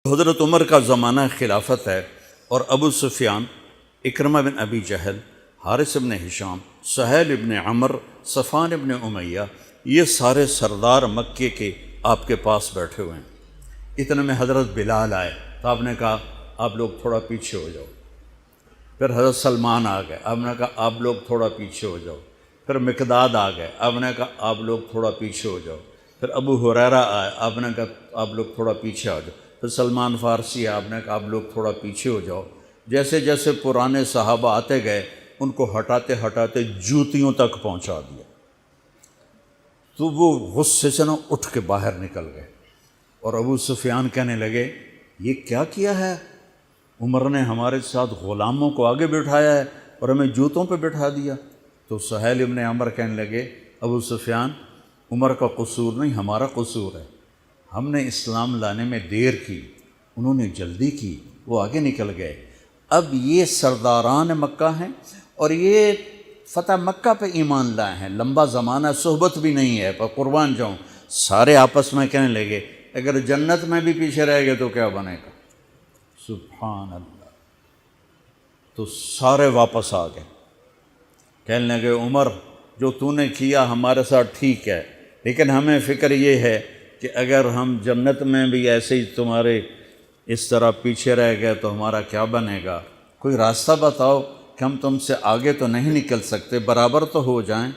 حضرت عمر کا زمانہ خلافت ہے اور ابو سفیان، اکرمہ بن ابی جہل، حارث بن ہشام، سہیل بن عمر، صفوان بن امیہ، یہ سارے سردار مکے کے آپ کے پاس بیٹھے ہوئے ہیں۔ اتنے میں حضرت بلال آئے تو آپ نے کہا آپ لوگ تھوڑا پیچھے ہو جاؤ۔ پھر حضرت سلمان آ گئے، آپ نے کہا آپ لوگ تھوڑا پیچھے ہو جاؤ۔ پھر مقداد آ گئے، آپ نے کہا آپ لوگ تھوڑا پیچھے ہو جاؤ۔ پھر ابو ہریرہ آئے، آپ نے کہا آپ لوگ تھوڑا پیچھے آ جاؤ۔ پھر سلمان فارسی آئے، آپ نے کہا آپ لوگ تھوڑا پیچھے ہو جاؤ۔ جیسے جیسے پرانے صحابہ آتے گئے ان کو ہٹاتے ہٹاتے جوتیوں تک پہنچا دیا، تو وہ غصے سے اٹھ کے باہر نکل گئے۔ اور ابو سفیان کہنے لگے یہ کیا کیا ہے، عمر نے ہمارے ساتھ غلاموں کو آگے بٹھایا ہے اور ہمیں جوتوں پہ بٹھا دیا۔ تو سہیل ابن عمر کہنے لگے ابو سفیان، عمر کا قصور نہیں ہمارا قصور ہے، ہم نے اسلام لانے میں دیر کی، انہوں نے جلدی کی، وہ آگے نکل گئے۔ اب یہ سرداران مکہ ہیں اور یہ فتح مکہ پہ ایمان لائے ہیں، لمبا زمانہ صحبت بھی نہیں ہے، پر قربان جاؤں سارے آپس میں کہنے لگے اگر جنت میں بھی پیچھے رہ گئے تو کیا بنے گا؟ سبحان اللہ۔ تو سارے واپس آ گئے، کہنے لگے عمر جو تو نے کیا ہمارے ساتھ ٹھیک ہے، لیکن ہمیں فکر یہ ہے کہ اگر ہم جنت میں بھی ایسے ہی تمہارے اس طرح پیچھے رہ گئے تو ہمارا کیا بنے گا؟ کوئی راستہ بتاؤ کہ ہم تم سے آگے تو نہیں نکل سکتے، برابر تو ہو جائیں۔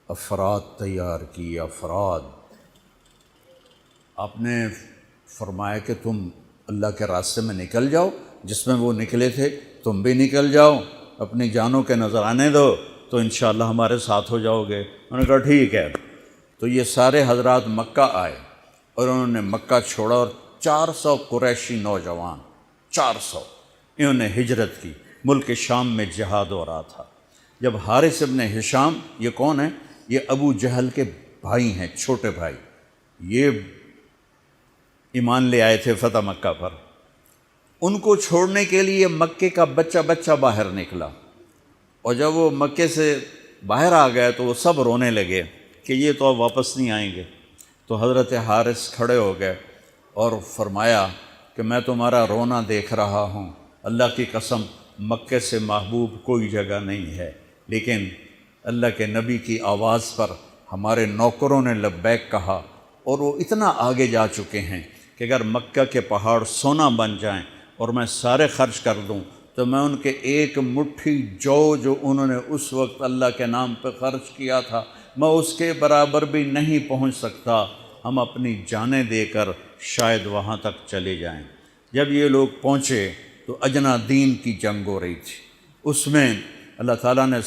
افراد تیار کی، افراد۔ آپ نے فرمایا کہ تم اللہ کے راستے میں نکل جاؤ، جس میں وہ نکلے تھے تم بھی نکل جاؤ، اپنی جانوں کے نذرانے دو تو انشاءاللہ ہمارے ساتھ ہو جاؤ گے۔ انہوں نے کہا ٹھیک ہے۔ تو یہ سارے حضرات مکہ آئے اور انہوں نے مکہ چھوڑا اور 400 قریشی نوجوان، 400 انہوں نے ہجرت کی، ملک شام میں جہاد ہو رہا تھا۔ جب حارث ابن ہشام، یہ کون ہے؟ یہ ابو جہل کے بھائی ہیں، چھوٹے بھائی، یہ ایمان لے آئے تھے فتح مکہ پر۔ ان کو چھوڑنے کے لیے مکے کا بچہ بچہ باہر نکلا، اور جب وہ مکے سے باہر آ گئے تو وہ سب رونے لگے کہ یہ تو اب واپس نہیں آئیں گے۔ تو حضرت حارث کھڑے ہو گئے اور فرمایا کہ میں تمہارا رونا دیکھ رہا ہوں، اللہ کی قسم مکے سے محبوب کوئی جگہ نہیں ہے، لیکن اللہ کے نبی کی آواز پر ہمارے نوکروں نے لبیک کہا اور وہ اتنا آگے جا چکے ہیں کہ اگر مکہ کے پہاڑ سونا بن جائیں اور میں سارے خرچ کر دوں تو میں ان کے ایک مٹھی جو انہوں نے اس وقت اللہ کے نام پہ خرچ کیا تھا میں اس کے برابر بھی نہیں پہنچ سکتا، ہم اپنی جانیں دے کر شاید وہاں تک چلے جائیں۔ جب یہ لوگ پہنچے تو اجنا دین کی جنگ ہو رہی تھی، اس میں اللہ تعالیٰ نے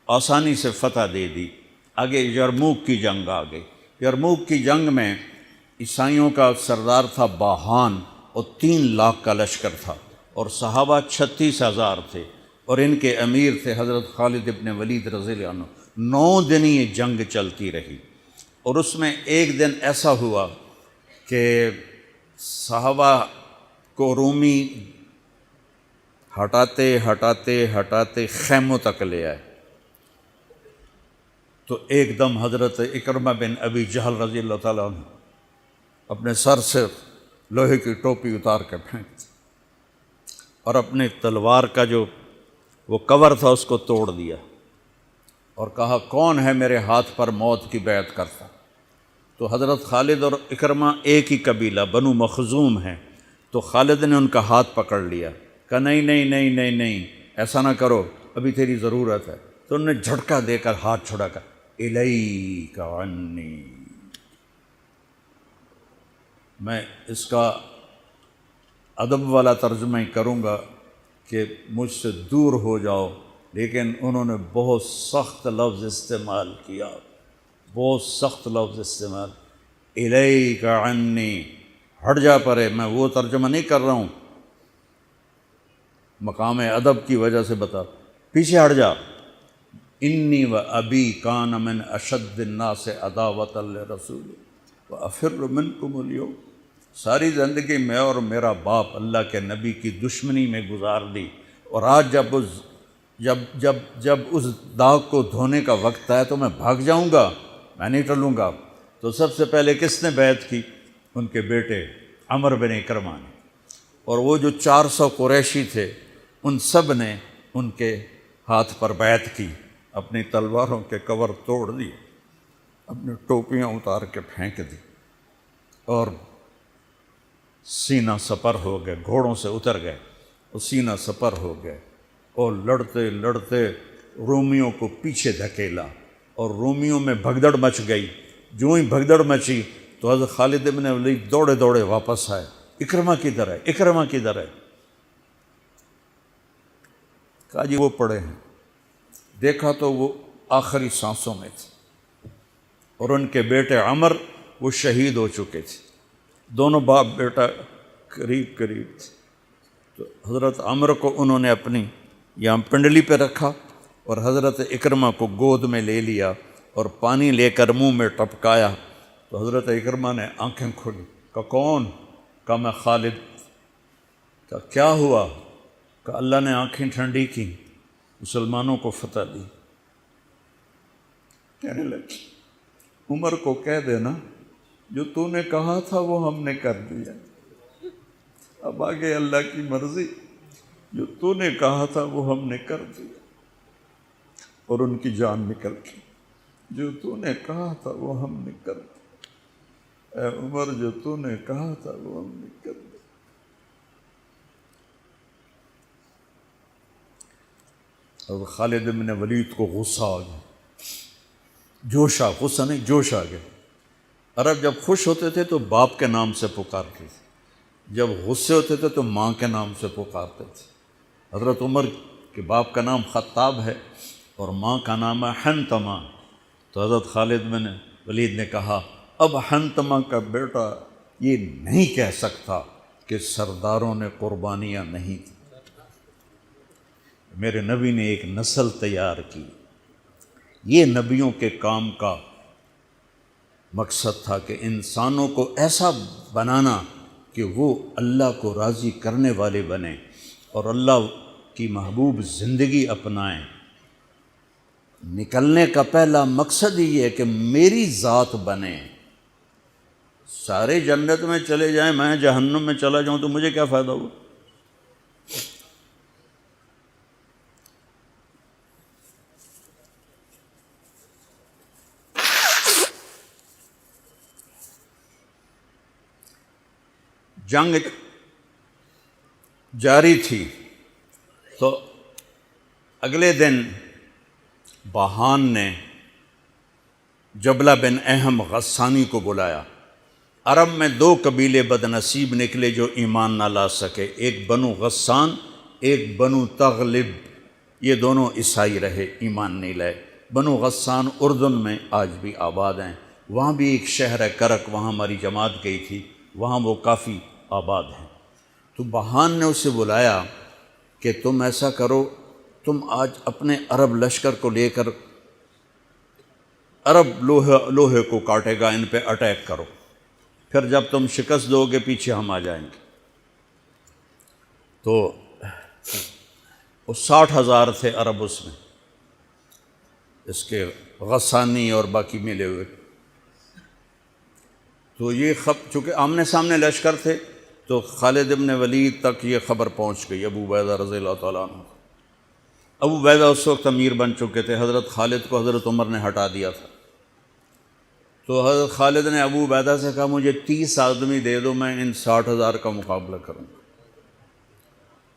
آسانی سے فتح دے دی۔ آگے یرموک کی جنگ آ گئی۔ یرموک کی جنگ میں عیسائیوں کا سردار تھا باہان اور 3 لاکھ کا لشکر تھا، اور صحابہ 36,000 تھے، اور ان کے امیر تھے حضرت خالد ابن ولید رضی اللہ عنہ۔ 9 دن یہ جنگ چلتی رہی، اور اس میں ایک دن ایسا ہوا کہ صحابہ کو رومی ہٹاتے ہٹاتے ہٹاتے خیموں تک لے آئے۔ تو ایک دم حضرت اکرمہ بن ابی جہل رضی اللہ تعالیٰ عنہ اپنے سر سے لوہے کی ٹوپی اتار کے پھینک دی اور اپنے تلوار کا جو وہ کور تھا اس کو توڑ دیا اور کہا کون ہے میرے ہاتھ پر موت کی بیعت کرتا؟ تو حضرت خالد اور اکرمہ ایک ہی قبیلہ بنو مخزوم ہیں، تو خالد نے ان کا ہاتھ پکڑ لیا، کہا نہیں نہیں نہیں نہیں نہیں ایسا نہ کرو، ابھی تیری ضرورت ہے۔ تو انہوں نے جھٹکا دے کر ہاتھ چھڑا کر الیک عنی، میں اس کا ادب والا ترجمہ ہی کروں گا کہ مجھ سے دور ہو جاؤ، لیکن انہوں نے بہت سخت لفظ استعمال کیا، بہت سخت لفظ استعمال، الیک عنی، ہٹ جا پرے۔ میں وہ ترجمہ نہیں کر رہا ہوں، مقام ادب کی وجہ سے بتا، پیچھے ہٹ جا۔ انی و ابی کان من اشد الناس عداوۃ لرسول وافر منکم اليوم، ساری زندگی میں اور میرا باپ اللہ کے نبی کی دشمنی میں گزار دی، اور آج جب اس داغ کو دھونے کا وقت آئے تو میں بھاگ جاؤں گا، میں نہیں ٹلوں گا۔ تو سب سے پہلے کس نے بیعت کی؟ ان کے بیٹے عمر بن اکرمہ نے، اور وہ جو 400 قریشی تھے ان سب نے ان کے ہاتھ پر بیعت کی، اپنی تلواروں کے کور توڑ دیے، اپنی ٹوپیاں اتار کے پھینک دی، اور سینہ سپر ہو گئے، گھوڑوں سے اتر گئے اور سینہ سپر ہو گئے، اور لڑتے لڑتے رومیوں کو پیچھے دھکیلا، اور رومیوں میں بھگدڑ مچ گئی۔ جو ہی بھگدڑ مچی تو حضرت خالد بن ولید دوڑے دوڑے واپس آئے، اکرمہ کدھر ہے، اکرمہ کدھر ہے؟ کہا جی وہ پڑے ہیں۔ دیکھا تو وہ آخری سانسوں میں تھے، اور ان کے بیٹے عمر وہ شہید ہو چکے تھے، دونوں باپ بیٹا قریب قریب تھے۔ تو حضرت عمر کو انہوں نے اپنی یہاں پنڈلی پہ رکھا، اور حضرت اکرمہ کو گود میں لے لیا اور پانی لے کر منہ میں ٹپکایا۔ تو حضرت اکرمہ نے آنکھیں کھولی، کہا کون؟ کہا میں خالد۔ کہا کیا ہوا؟ کہ اللہ نے آنکھیں ٹھنڈی کی، مسلمانوں کو فتح دی۔ کہنے لگے عمر کو کہہ دینا جو تو نے کہا تھا وہ ہم نے کر دیا، اب آگے اللہ کی مرضی، جو تو نے کہا تھا وہ ہم نے کر دیا۔ اور ان کی جان نکل گئی، جو تو نے کہا تھا وہ ہم نے کر دیا، اے عمر جو تو نے کہا تھا وہ ہم نے کر دیا۔ اور خالد بن ولید کو غصہ آ گیا، جوش آ، غصہ نہیں جوش آ گیا۔ عرب جب خوش ہوتے تھے تو باپ کے نام سے پکارتے تھے، جب غصے ہوتے تھے تو ماں کے نام سے پکارتے تھے۔ حضرت عمر کے باپ کا نام خطاب ہے اور ماں کا نام ہے حنتمہ۔ تو حضرت خالد بن ولید نے کہا اب حنتمہ کا بیٹا یہ نہیں کہہ سکتا کہ سرداروں نے قربانیاں نہیں کی۔ میرے نبی نے ایک نسل تیار کی، یہ نبیوں کے کام کا مقصد تھا کہ انسانوں کو ایسا بنانا کہ وہ اللہ کو راضی کرنے والے بنیں اور اللہ کی محبوب زندگی اپنائیں۔ نکلنے کا پہلا مقصد ہی ہے کہ میری ذات بنے۔ سارے جنت میں چلے جائیں، میں جہنم میں چلا جاؤں تو مجھے کیا فائدہ ہوا؟ جنگ جاری تھی تو اگلے دن بہان نے جبلہ بن اہم غسانی کو بلایا۔ عرب میں 2 قبیلے بد نصیب نکلے جو ایمان نہ لا سکے، ایک بنو غسان، ایک بنو تغلب۔ یہ دونوں عیسائی رہے، ایمان نہیں لائے۔ بنو غسان اردن میں آج بھی آباد ہیں، وہاں بھی ایک شہر ہے کرک، وہاں ہماری جماعت گئی تھی، وہاں وہ کافی آباد ہیں۔ تو بہان نے اسے بلایا کہ تم ایسا کرو، تم آج اپنے عرب لشکر کو لے کر عرب لوہے کو کاٹے گا، ان پہ اٹیک کرو، پھر جب تم شکست دو گے پیچھے ہم آ جائیں گے۔ تو وہ 60,000 تھے عرب اس میں، اس کے غسانی اور باقی ملے ہوئے۔ تو یہ چونکہ آمنے سامنے لشکر تھے تو خالد بن ولید تک یہ خبر پہنچ گئی، ابو عبیدہ رضی اللہ تعالیٰ عنہ۔ ابو عبیدہ اس وقت امیر بن چکے تھے، حضرت خالد کو حضرت عمر نے ہٹا دیا تھا۔ تو حضرت خالد نے ابو عبیدہ سے کہا مجھے 30 آدمی دے دو، میں ان 60,000 کا مقابلہ کروں گا۔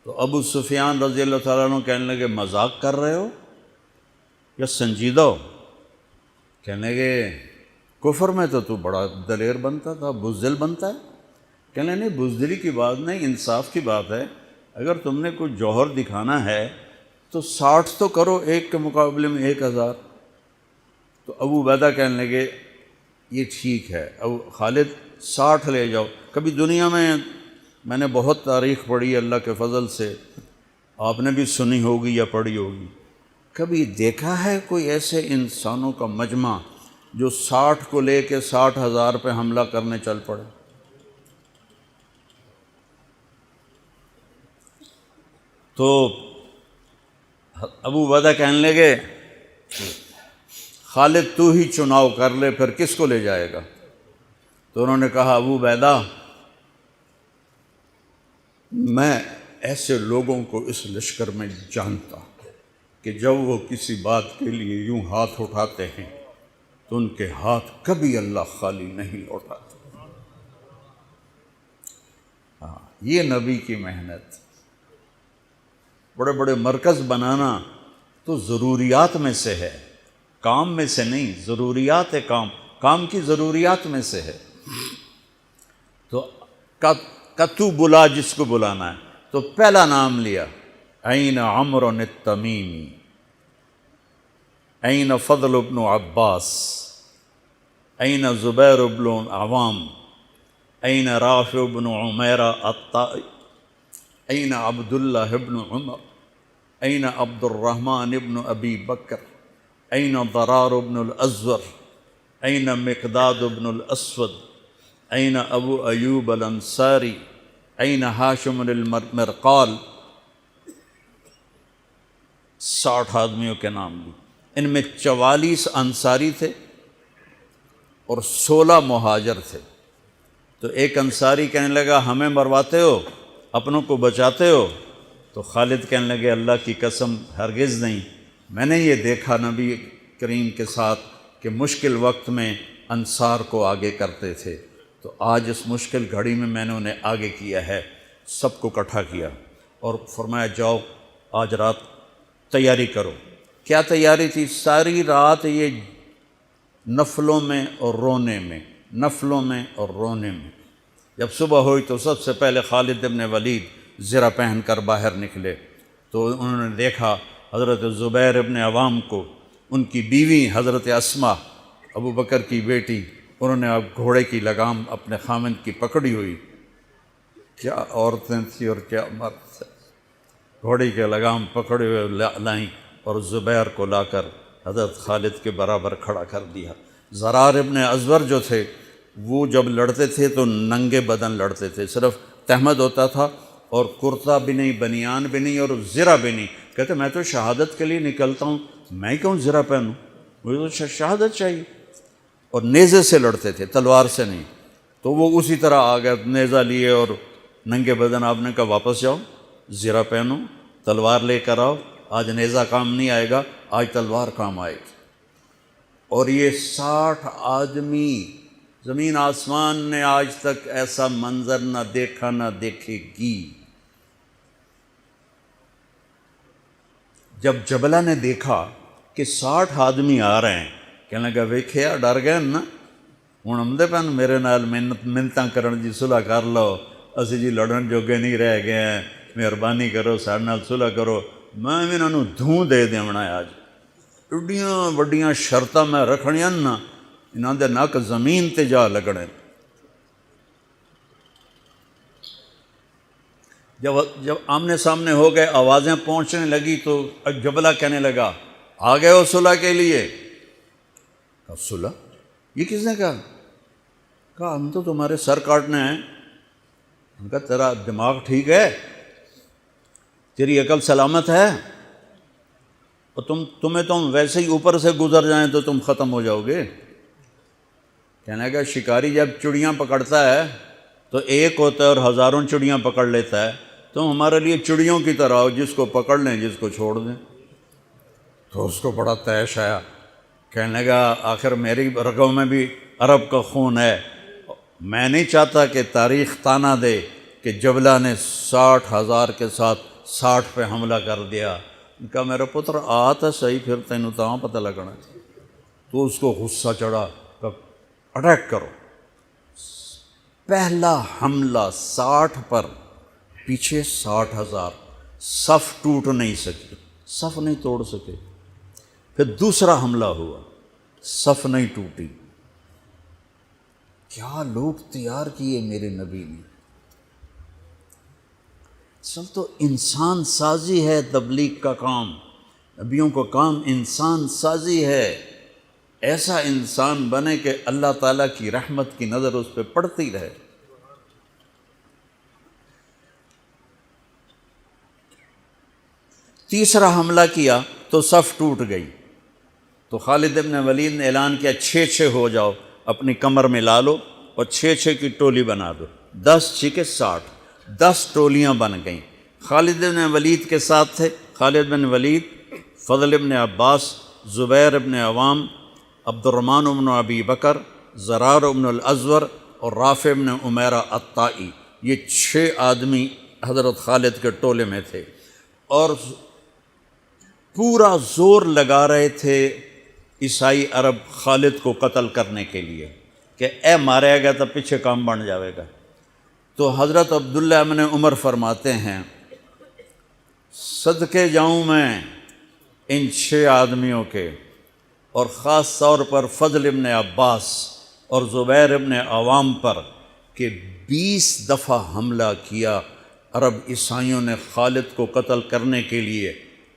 تو ابو سفیان رضی اللہ تعالیٰ عنہ کہنے لگے مذاق کر رہے ہو یا سنجیدہ ہو؟ کہنے لگے کفر میں تو بڑا دلیر بنتا تھا، بزدل بنتا ہے۔ کہنے نہیں، بزدلی کی بات نہیں، انصاف کی بات ہے۔ اگر تم نے کوئی جوہر دکھانا ہے تو 60 تو کرو، ایک کے مقابلے میں 1,000۔ تو ابو عبیدہ کہنے لگے یہ ٹھیک ہے، ابو خالد 60 لے جاؤ۔ کبھی دنیا میں نے بہت تاریخ پڑھی اللہ کے فضل سے، آپ نے بھی سنی ہوگی یا پڑھی ہوگی، کبھی دیکھا ہے کوئی ایسے انسانوں کا مجمع جو 60 کو لے کے 60,000 پہ حملہ کرنے چل پڑے؟ تو ابو عبیدہ کہنے لگے خالد تو ہی چناؤ کر لے، پھر کس کو لے جائے گا؟ تو انہوں نے کہا ابو عبیدہ میں ایسے لوگوں کو اس لشکر میں جانتا ہوں کہ جب وہ کسی بات کے لیے یوں ہاتھ اٹھاتے ہیں تو ان کے ہاتھ کبھی اللہ خالی نہیں لوٹاتے۔ ہاں، یہ نبی کی محنت۔ بڑے بڑے مرکز بنانا تو ضروریات میں سے ہے، کام میں سے نہیں، ضروریات ہے، کام کی ضروریات میں سے ہے۔ تو کتو بلا جس کو بلانا ہے تو پہلا نام لیا، این عمرو التمیمی، این فضل بن عباس، این زبیر بن عوام، این رافع بن عمیرہ الطائی، این عبداللہ بن عمر، این عبد الرحمن بن ابی بکر، این ضرار بن الازور، این مقداد بن الاسود، این ابو ایوب الانصاری، این ہاشم المرقال۔ 60 آدمیوں کے نام لی۔ ان میں 44 انصاری تھے اور 16 مہاجر تھے۔ تو ایک انصاری کہنے لگا ہمیں مرواتے ہو، اپنوں کو بچاتے ہو؟ تو خالد کہنے لگے اللہ کی قسم ہرگز نہیں، میں نے یہ دیکھا نبی کریم کے ساتھ کہ مشکل وقت میں انصار کو آگے کرتے تھے، تو آج اس مشکل گھڑی میں نے انہیں آگے کیا ہے۔ سب کو اکٹھا کیا اور فرمایا جاؤ آج رات تیاری کرو۔ کیا تیاری تھی؟ ساری رات یہ نفلوں میں اور رونے میں، نفلوں میں اور رونے میں۔ جب صبح ہوئی تو سب سے پہلے خالد بن ولید زرہ پہن کر باہر نکلے تو انہوں نے دیکھا حضرت زبیر بن عوام کو، ان کی بیوی حضرت اسماء ابو بکر کی بیٹی، انہوں نے اب گھوڑے کی لگام اپنے خامند کی پکڑی ہوئی۔ کیا عورتیں تھیں اور کیا مرد تھے، گھوڑے کی لگام پکڑے ہوئے لائیں اور زبیر کو لا کر حضرت خالد کے برابر کھڑا کر دیا۔ ضرار ابن ازور جو تھے وہ جب لڑتے تھے تو ننگے بدن لڑتے تھے، صرف تہمد ہوتا تھا اور کرتا بھی نہیں، بنیان بھی نہیں اور زرہ بھی نہیں۔ کہتے میں تو شہادت کے لیے نکلتا ہوں، میں کیوں زرہ پہنوں، مجھے تو شہادت چاہیے۔ اور نیزے سے لڑتے تھے، تلوار سے نہیں۔ تو وہ اسی طرح آ گئے، نیزہ لیے اور ننگے بدن۔ آپ نے کہا واپس جاؤ، زرہ پہنو، تلوار لے کر آؤ، آج نیزہ کام نہیں آئے گا، آج تلوار کام آئے گی۔ اور یہ 60 آدمی، زمین آسمان نے آج تک ایسا منظر نہ دیکھا نہ دیکھے گی۔ جب جبلہ نے دیکھا کہ 60 آدمی آ رہے ہیں، کہنے لگا ویکھیا ڈر گئے نا، ہوں آمدے پن میرے نال منتاں کرن جی صلح کر لو، اسی جی لڑن جوگے نہیں رہ گئے ہیں، مہربانی کرو ساڈے نال صلح کرو۔ میں بھی انہوں دھوں دے دیونا ہے۔ آج ایڈیاں وڈیاں شرطاں میں رکھنیاں نا، انہاں دے نک زمین تے جا لگنے۔ جب آمنے سامنے ہو گئے، آوازیں پہنچنے لگی تو جبلہ کہنے لگا آ گئے ہو صلح کے لیے؟ کہا صلح؟ یہ کس نے کہا؟ کہا ہم تو تمہارے سر کاٹنے ہیں۔ ان کا تیرا دماغ ٹھیک ہے؟ تیری عقل سلامت ہے؟ اور تمہیں تم ویسے ہی اوپر سے گزر جائیں تو تم ختم ہو جاؤ گے۔ کہنے لگا شکاری جب چڑیاں پکڑتا ہے تو ایک ہوتا ہے اور ہزاروں چڑیاں پکڑ لیتا ہے، تم ہمارے لیے چڑیوں کی طرح ہو، جس کو پکڑ لیں جس کو چھوڑ دیں۔ تو اس کو بڑا طیش آیا، کہنے لگا آخر میری رگوں میں بھی عرب کا خون ہے، میں نہیں چاہتا کہ تاریخ تانا دے کہ جبلہ نے 60,000 کے ساتھ 60 پہ حملہ کر دیا۔ ان کا میرا پتر آ تو صحیح، پھر تینوں تاں پتہ لگنا۔ تو اس کو غصہ چڑھا، کہ اٹیک کرو۔ پہلا حملہ 60 پر، پیچھے 60,000، صف ٹوٹ نہیں سکی، صف نہیں توڑ سکے۔ پھر دوسرا حملہ ہوا، صف نہیں ٹوٹی۔ کیا لوگ تیار کیے میرے نبی نے۔ اصل تو انسان سازی ہے تبلیغ کا کام، نبیوں کا کام انسان سازی ہے۔ ایسا انسان بنے کہ اللہ تعالیٰ کی رحمت کی نظر اس پہ پڑتی رہے۔ تیسرا حملہ کیا تو صف ٹوٹ گئی، تو خالد بن ولید نے اعلان کیا 6 ہو جاؤ، اپنی کمر میں لا لو اور 6 کی ٹولی بنا دو، 10 6 60۔ 10 ٹولیاں بن گئیں۔ خالد بن ولید کے ساتھ تھے خالد بن ولید، فضل بن عباس، زبیر بن عوام، عبد الرحمن بن ابی بکر، زرار بن الازور اور رافع بن عمیرہ الطائی۔ یہ 6 آدمی حضرت خالد کے ٹولے میں تھے، اور پورا زور لگا رہے تھے عیسائی عرب خالد کو قتل کرنے کے لیے کہ اے ماریا گیا تو پیچھے کام بن جاوے گا۔ تو حضرت عبداللہ بن عمر فرماتے ہیں صدقے جاؤں میں ان 6 آدمیوں کے، اور خاص طور پر فضل بن عباس اور زبیر بن عوام پر، کہ 20 دفعہ حملہ کیا عرب عیسائیوں نے خالد کو قتل کرنے کے لیے،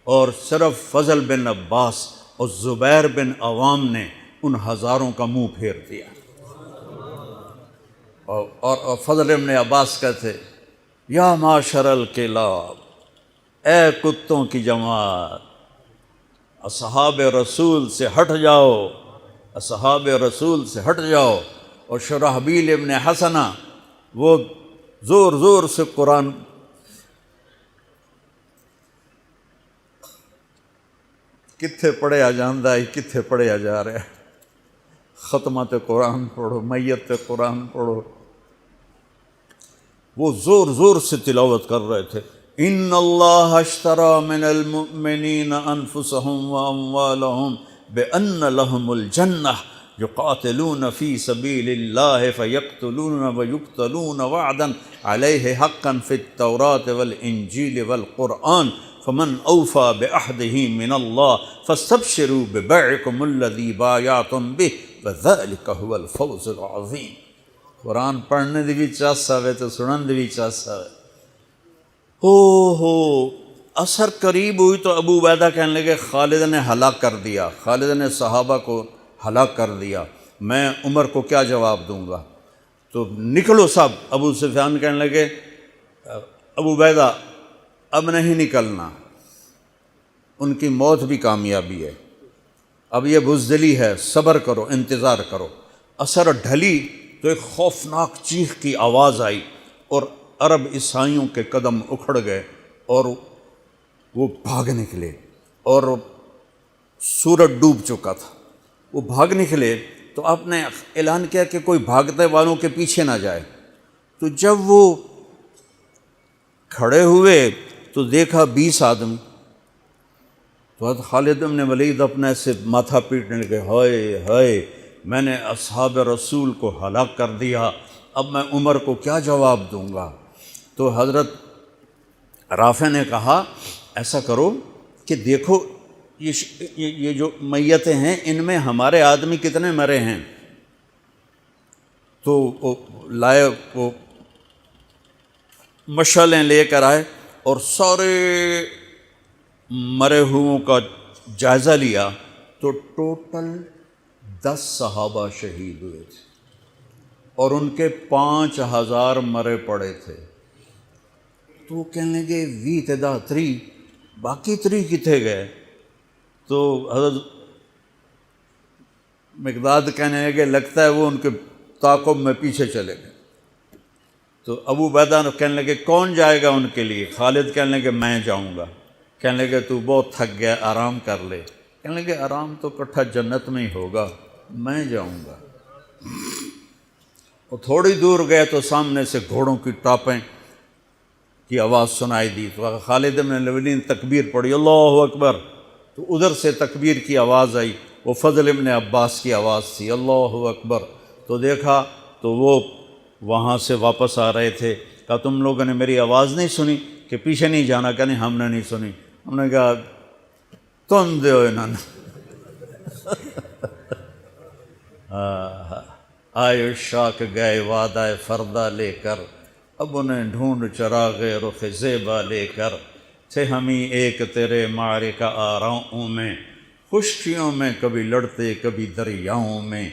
اور صرف فضل بن عباس اور زبیر بن عوام نے ان ہزاروں کا منہ پھیر دیا۔ اور فضل بن عباس کہتے یا معاشر الکلاب، اے کتوں کی جماعت، اصحاب رسول سے ہٹ جاؤ، اصحاب رسول سے ہٹ جاؤ۔ اور شرحبیل ابن حسنہ وہ زور زور سے قرآن کتھے پڑھیا جاندہ ہے، کتھے پڑھیا جا رہا ہے، ختمات قرآن پڑھو، میت قرآن پڑھو، وہ زور زور سے تلاوت کر رہے تھے۔ ان اللہ اشترى من المؤمنین انفسهم واموالهم بان لهم الجنہ یقاتلون فی سبیل اللہ فیقتلون ویقتلون وعدا علیہ حقا فی التوراة والانجیل والقرآن فمن اوفى بعہدہ من اللہ فاستبشروا ببیعکم الذی بایعتم بہ وذلک هو الفوز العظیم۔ قرآن پڑھنے دی بھی چاس آوے تو سنن دی بھی چاس آوے۔ ہو اثر قریب ہوئی تو ابو عبیدہ کہنے لگے خالد نے ہلاک کر دیا، خالد نے صحابہ کو ہلاک کر دیا، میں عمر کو کیا جواب دوں گا؟ تو نکلو سب۔ ابو سفیان کہنے لگے ابو عبیدہ اب نہیں نکلنا، ان کی موت بھی کامیابی ہے، اب یہ بزدلی ہے، صبر کرو، انتظار کرو۔ اثر ڈھلی تو ایک خوفناک چیخ کی آواز آئی، اور عرب عیسائیوں کے قدم اکھڑ گئے، اور وہ بھاگ نکلے، اور سورج ڈوب چکا تھا، وہ بھاگ نکلے۔ تو آپ نے اعلان کیا کہ کوئی بھاگتے والوں کے پیچھے نہ جائے۔ تو جب وہ کھڑے ہوئے تو دیکھا 20 آدمی۔ تو حضرت خالد بن ولید اپنے سے ماتھا پیٹنے لگے، ہائے ہائے، میں نے اصحاب رسول کو ہلاک کر دیا، اب میں عمر کو کیا جواب دوں گا؟ تو حضرت رافع نے کہا ایسا کرو کہ دیکھو یہ جو میتیں ہیں ان میں ہمارے آدمی کتنے مرے ہیں؟ تو وہ لائے، وہ مشعلیں لے کر آئے اور سارے مرے ہوئوں کا جائزہ لیا، تو ٹوٹل 10 صحابہ شہید ہوئے تھے، اور ان کے 5000 مرے پڑے تھے۔ تو وہ کہنے لگے وی تدا 3 باقی 3 کتنے گئے؟ تو حضرت مقداد کہنے لگے لگتا ہے وہ ان کے تعاقب میں پیچھے چلے گئے۔ تو ابو عبیدہ کہنے لگے کون جائے گا ان کے لیے؟ خالد کہنے لگے میں جاؤں گا۔ کہنے لگے تو بہت تھک گیا، آرام کر لے۔ کہنے لگے آرام تو کٹھا جنت میں ہی ہوگا، میں جاؤں گا۔ وہ تھوڑی دور گئے تو سامنے سے گھوڑوں کی ٹاپیں کی آواز سنائی دی، تو خالد بن ولید نے تکبیر پڑھی، اللہ اکبر۔ تو ادھر سے تکبیر کی آواز آئی، وہ فضل بن عباس کی آواز تھی، اللہ اکبر۔ تو دیکھا تو وہ وہاں سے واپس آ رہے تھے۔ کہا تم لوگوں نے میری آواز نہیں سنی کہ پیچھے نہیں جانا؟ کہ نہیں ہم نے نہیں سنی۔ ہم نے کہا تم دے انہوں نے آئے شاک گئے وعدہ فردہ لے کر، اب انہیں ڈھونڈ چراغ رخ زیبا لے کر، تھے ہمیں ایک تیرے معرکہ آراؤں میں، خشکیوں میں کبھی لڑتے کبھی دریاؤں میں،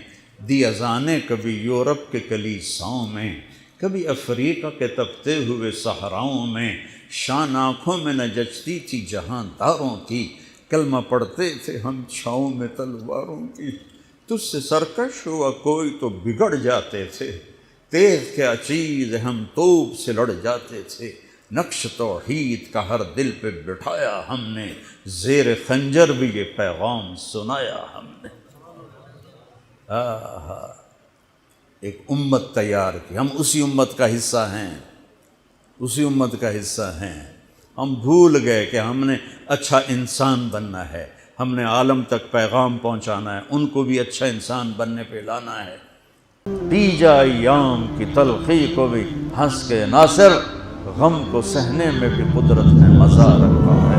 دی اذانیں کبھی یورپ کے کلیساؤں میں، کبھی افریقہ کے تپتے ہوئے صحراؤں میں، شان آنکھوں میں نہ جچتی تھی جہانداروں کی، کلمہ پڑھتے تھے ہم چھاؤں میں تلواروں کی، تجھ سے سرکش ہوا کوئی تو بگڑ جاتے تھے، تیغ کے چیز ہم توپ سے لڑ جاتے تھے، نقش توحید کا ہر دل پہ بٹھایا ہم نے، زیر خنجر بھی یہ پیغام سنایا ہم نے۔ ایک امت تیار کی، ہم اسی امت کا حصہ ہیں، اسی امت کا حصہ ہیں۔ ہم بھول گئے کہ ہم نے اچھا انسان بننا ہے، ہم نے عالم تک پیغام پہنچانا ہے، ان کو بھی اچھا انسان بننے پہ لانا ہے۔ پی جا ایام کی تلخی کو بھی ہنس کے ناصر، غم کو سہنے میں بھی قدرت نے مزہ رکھا ہے۔